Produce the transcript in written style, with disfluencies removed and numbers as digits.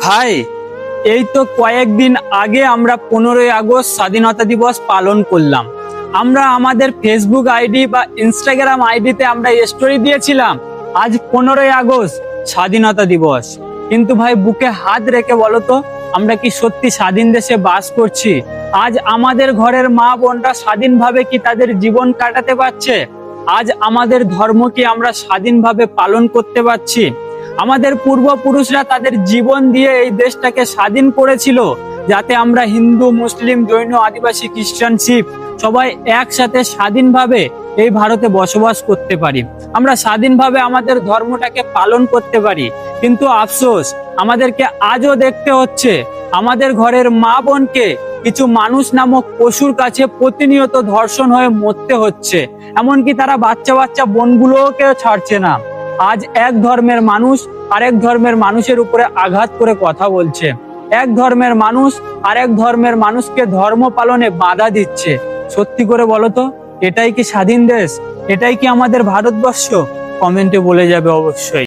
ভাই, এই তো কয়েকদিন আগে আমরা 15ই আগস্ট স্বাধীনতা দিবস পালন করলাম। আমরা আমাদের ফেসবুক আইডি বা ইনস্টাগ্রাম আইডিতে আমরা স্টোরি দিয়েছিলাম আজ 15ই আগস্ট স্বাধীনতা দিবস। কিন্তু ভাই, বুকে হাত রেখে বলো তো, আমরা কি সত্যি স্বাধীন দেশে বাস করছি? আজ আমাদের ঘরের মা বোনরা স্বাধীনভাবে কি তাদের জীবন কাটাতে পারছে? আজ আমাদের ধর্ম কি আমরা স্বাধীনভাবে পালন করতে পারছি? আমাদের পূর্বপুরুষরা তাদের জীবন দিয়ে এই দেশটাকে স্বাধীন করেছিল, যাতে আমরা হিন্দু, মুসলিম, জৈন, আদিবাসী, খ্রিস্টান, শিখ সবাই একসাথে স্বাধীনভাবে এই ভারতে বসবাস করতে পারি, আমরা স্বাধীনভাবে আমাদের ধর্মটাকে পালন করতে পারি। কিন্তু আফসোস, আমাদেরকে আজও দেখতে হচ্ছে আমাদের ঘরের মা বোনকে কিছু মানুষ নামক পশুর কাছে প্রতিনিয়ত ধর্ষণ হয়ে মরতে হচ্ছে। এমনকি তারা বাচ্চা বাচ্চা বোনগুলোকে ছাড়ছে না। আজ এক ধর্মের মানুষ আরেক ধর্মের মানুষের উপরে আঘাত করে কথা বলছে। এক ধর্মের মানুষ আরেক ধর্মের মানুষকে ধর্ম পালনে বাধা দিচ্ছে। সত্যি করে বলো তো, এটাই কি স্বাধীন দেশ? এটাই কি আমাদের ভারতবর্ষ? কমেন্টে বলে যাবে অবশ্যই।